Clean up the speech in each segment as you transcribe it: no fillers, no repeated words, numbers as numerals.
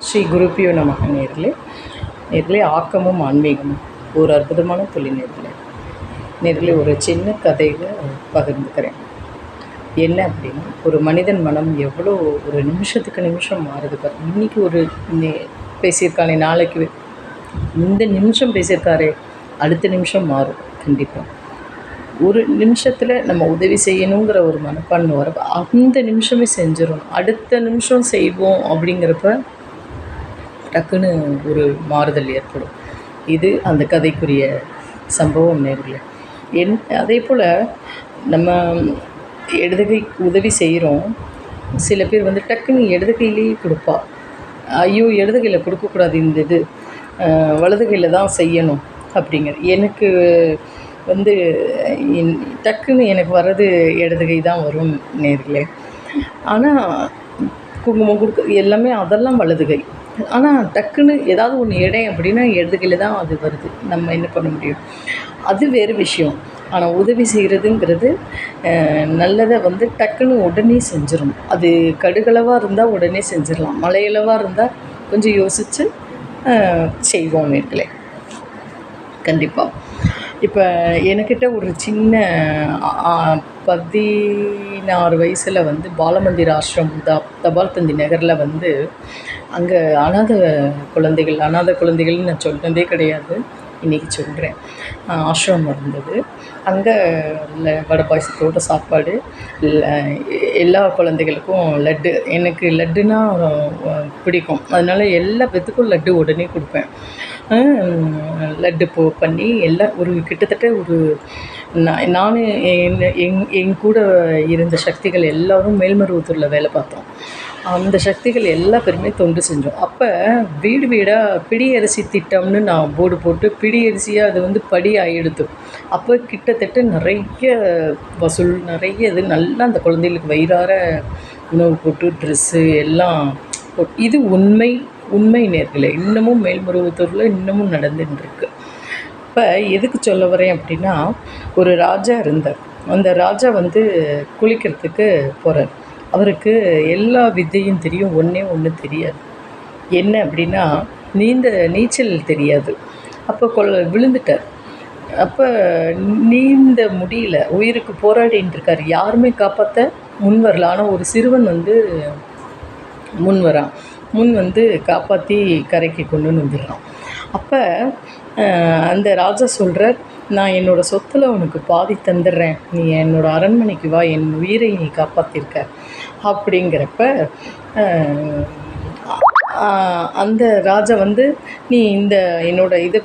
ஸ்ரீ குருப்பியோ நமக நேர்களே. நேர்களே, ஆக்கமும் ஆன்மீகமும் ஒரு அற்புதமான தொழில் நேர்களே. ஒரு சின்ன கதையில் பகிர்ந்துக்கிறேன். என்ன அப்படின்னா, ஒரு மனிதன் மனம் எவ்வளோ ஒரு நிமிஷத்துக்கு நிமிஷம் மாறுது பாரு. இன்றைக்கி ஒரு பேசியிருக்கானே, நாளைக்கு இந்த நிமிஷம் பேசியிருக்காரே, அடுத்த நிமிஷம் மாறும். கண்டிப்பாக ஒரு நிமிஷத்தில் நம்ம உதவி செய்யணுங்கிற ஒரு மனப்பான்மை வரப்போ அந்த நிமிஷமே செஞ்சிடணும். அடுத்த நிமிஷம் செய்வோம் அப்படிங்கிறப்ப டக்குன்னு ஒரு மாறுதல் ஏற்படும். இது அந்த கதைக்குரிய சம்பவம் நேர்களே. அதே போல் நம்ம இடதுகை உதவி செய்கிறோம். சில பேர் வந்து டக்குன்னு இடது கையிலேயே கொடுப்பா. ஐயோ, இடது கையில் கொடுக்கக்கூடாது, இந்த இது வலது கையில் தான் செய்யணும் அப்படிங்கிற. எனக்கு வந்து டக்குன்னு எனக்கு வர்றது இடது கை தான் வரும் நேர்களே. ஆனால் குங்குமம் கொடுக்க எல்லாமே அதெல்லாம் வலது கை. ஆனால் டக்குன்னு ஏதாவது ஒன்று இடம் அப்படின்னா இடது கையில் தான் அது வருது. நம்ம என்ன பண்ண முடியும்? அது வேறு விஷயம். ஆனால் உதவி செய்கிறதுங்கிறது நல்லதை வந்து டக்குன்னு உடனே செஞ்சிடணும். அது கடுகளவாக இருந்தால் உடனே செஞ்சிடலாம். மலையளவாக இருந்தால் கொஞ்சம் யோசித்து செய்வோம் நேர்களே. கண்டிப்பாக. இப்போ என்கிட்ட ஒரு சின்ன 16 வயசில் வந்து பாலமந்திர் ஆசிரமம் தபால் தந்தி நகரில் வந்து அங்கே அநாத குழந்தைகள்னு நான் சொன்னதே கிடையாது, இன்றைக்கி சொல்கிறேன். ஆசிரமம் இருந்தது. அங்கே வடை பாயசத்தோட சாப்பாடு, எல்லா குழந்தைகளுக்கும் லட்டு. எனக்கு லட்டுனா பிடிக்கும். அதனால் எல்லா பேத்துக்கும் லட்டு உடனே கொடுப்பேன். லட்டு பண்ணி எல்லாம் ஒரு கிட்டத்தட்ட ஒரு நான் என் கூட இருந்த சக்திகள் எல்லோரும் மேல்மருவத்தூரில் வேலை பார்த்தோம். அந்த சக்திகள் எல்லா பேருமே தொண்டு செஞ்சோம். அப்போ வீடு வீடாக பிடி அரிசி திட்டம்னு நான் போர்டு போட்டு, பிடி அரிசியாக அது வந்து படி ஆகிடுது. அப்போ கிட்டத்தட்ட நிறைய வசூல், நிறைய இது நல்லா அந்த குழந்தைகளுக்கு வயிறார உணவு போட்டு ட்ரெஸ்ஸு எல்லாம் போட்டு. இது உண்மை நேர்களே. இன்னமும் மேல்மருவத்தூரில் இன்னமும் நடந்துட்டுருக்கு. இப்போ எதுக்கு சொல்ல வரேன் அப்படின்னா, ஒரு ராஜா இருந்தார். அந்த ராஜா வந்து குளிக்கிறதுக்கு போகிறார். அவருக்கு எல்லா வித்தையும் தெரியும், ஒன்று தெரியாது. என்ன அப்படின்னா, நீச்சல் தெரியாது. அப்போ விழுந்துட்டார். அப்போ நீந்த முடியல, உயிருக்கு போராடின்னு இருக்கார். யாருமே காப்பாற்ற முன் வரல. ஆனால் ஒரு சிறுவன் வந்து முன் வந்து காப்பாற்றி கரைக்கு கொண்டு வந்துடுறான். அப்போ அந்த ராஜா சொல்கிறார், நான் என்னோடய சொத்தில் உனக்கு பாதி தந்துடுறேன், நீ என்னோடய அரண்மனைக்கு வா, என் உயிரை நீ காப்பாற்றிருக்க அப்படிங்கிறப்ப அந்த ராஜா வந்து, நீ இந்த என்னோடய இதை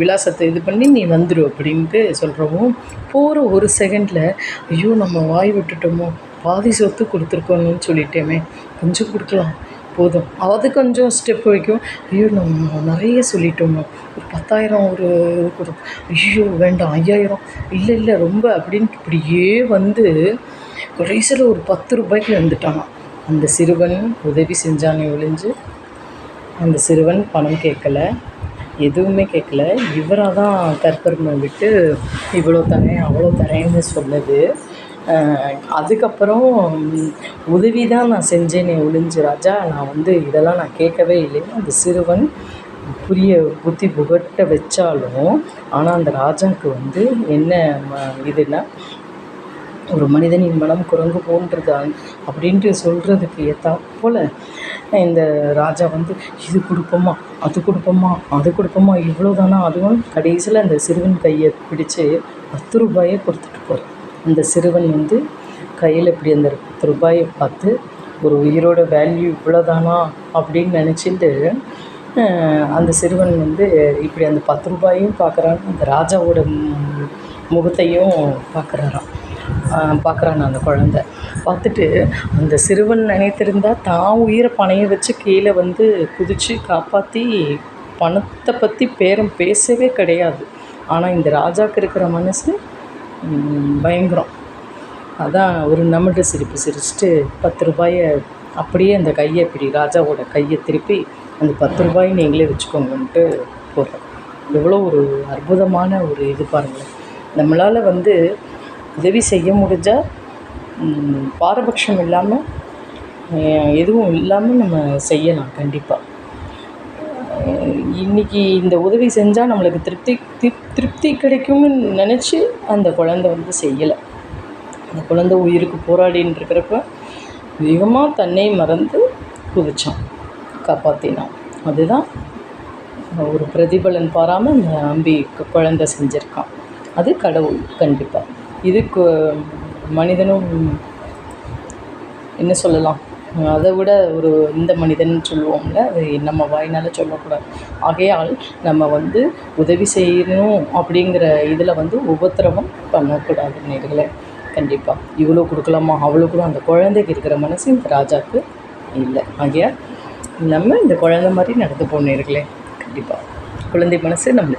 விலாசத்தை இது பண்ணி நீ வந்துடு அப்படின்ட்டு சொல்கிறவும், போகிற ஒரு செகண்டில் ஐயோ, நம்ம வாய் விட்டுட்டோமோ, பாதி சொத்து கொடுத்துருக்கோன்னு சொல்லிட்டேமே, கொஞ்சம் கொடுக்கலாம் போதும். அது கொஞ்சம் ஸ்டெப் வைக்கும். ஐயோ, நம்ம நிறைய சொல்லிட்டோமோ, ஒரு 10,000 ஒரு இது கொடு. ஐயோ வேண்டாம், 5,000 இல்லை ரொம்ப அப்படின்ட்டு இப்படியே வந்து கடைசியில் ஒரு 10 ரூபாய்க்கு வந்துட்டான். அந்த சிறுவன் உதவி செஞ்சானே ஒழிஞ்சு அந்த சிறுவன் பணம் கேட்கல, எதுவுமே கேட்கல. இவராக தான் தற்பெருமை விட்டு இவ்வளோ தரேன் அவ்வளோ தரேன்னு சொன்னது. அதுக்கப்புறம் உதவி தான் நான் செஞ்சேனே ஒழிஞ்சு ராஜா, நான் வந்து இதெல்லாம் நான் கேட்கவே இல்லைன்னு அந்த சிறுவன் புத்தி புகட்ட வச்சாலும், ஆனால் அந்த ராஜாவுக்கு வந்து என்ன இதுன்னா, ஒரு மனிதனின் மனம் குரங்கு போன்றது அப்படின்ட்டு சொல்கிறதுக்கு ஏற்றா போல் இந்த ராஜா வந்து இது கொடுப்போமா அது கொடுப்போமா இவ்வளோ தானா அதுவும். கடைசியில் அந்த சிறுவன் கையை பிடிச்சி 10 ரூபாயை கொடுத்துட்டு போகிறார். அந்த சிறுவன் வந்து கையில் இப்படி அந்த 10 ரூபாயை பார்த்து, ஒரு உயிரோட வேல்யூ இவ்வளோதானா அப்படின்னு நினச்சிட்டு அந்த சிறுவன் வந்து இப்படி அந்த 10 ரூபாயும் பார்க்குறான், அந்த ராஜாவோட முகத்தையும் பார்க்குறான் அந்த குழந்தை. பார்த்துட்டு அந்த சிறுவன் நினைத்திருந்தால் தான் உயிரை பணைய வச்சு கீழே வந்து குதித்து காப்பாற்றி பணத்தை பற்றி பேரம் பேசவே கிடையாது. ஆனால் இந்த ராஜாவுக்கு இருக்கிற மனசு பயங்கரம். அதான் ஒரு நம்மள்ட்ட சிரிச்சிட்டு 10 ரூபாயை அப்படியே அந்த கையை இப்படி ராஜாவோட கையை திருப்பி அந்த 10 ரூபாயை நீங்களே வச்சுக்கோங்கன்ட்டு போடுறோம். எவ்வளோ ஒரு அற்புதமான ஒரு இது பாருங்களேன். நம்மளால் வந்து உதவி செய்ய முடிஞ்சால் பாரபட்சம் இல்லாமல் எதுவும் இல்லாமல் நம்ம செய்யலாம் கண்டிப்பாக. இன்றைக்கி இந்த உதவி செஞ்சால் நம்மளுக்கு திருப்தி கிடைக்கும்னு நினச்சி அந்த குழந்த வந்து செய்யலை. அந்த குழந்த உயிருக்கு போராடின்னு இருக்கிறப்ப வேகமாக தன்னை மறந்து குதிச்சான், காப்பாற்றினான். அதுதான் ஒரு பிரதிபலன் பாராமல் அந்த நம்பி குழந்த செஞ்சுருக்கான். அது கடவுள் கண்டிப்பாக. இதுக்கு மனிதனும் என்ன சொல்லலாம், அதை விட ஒரு இந்த மனிதன் சொல்லுவோம்ல, அது நம்ம வாயினால் சொல்லக்கூடாது. ஆகையால் நம்ம வந்து உதவி செய்யணும் அப்படிங்கிற இதில் வந்து உபத்திரவம் பண்ணக்கூடாது நேர்களே. கண்டிப்பாக இவ்வளோ கொடுக்கலாமா அவ்வளோ கூட அந்த குழந்தைக்கு இருக்கிற மனசு இந்த ராஜாவுக்கு இல்லை. ஆகையால் நம்ம இந்த குழந்தை மாதிரி நடந்து போகணும் நேர்களே. கண்டிப்பாக குழந்தை மனசு நம்மளுக்கு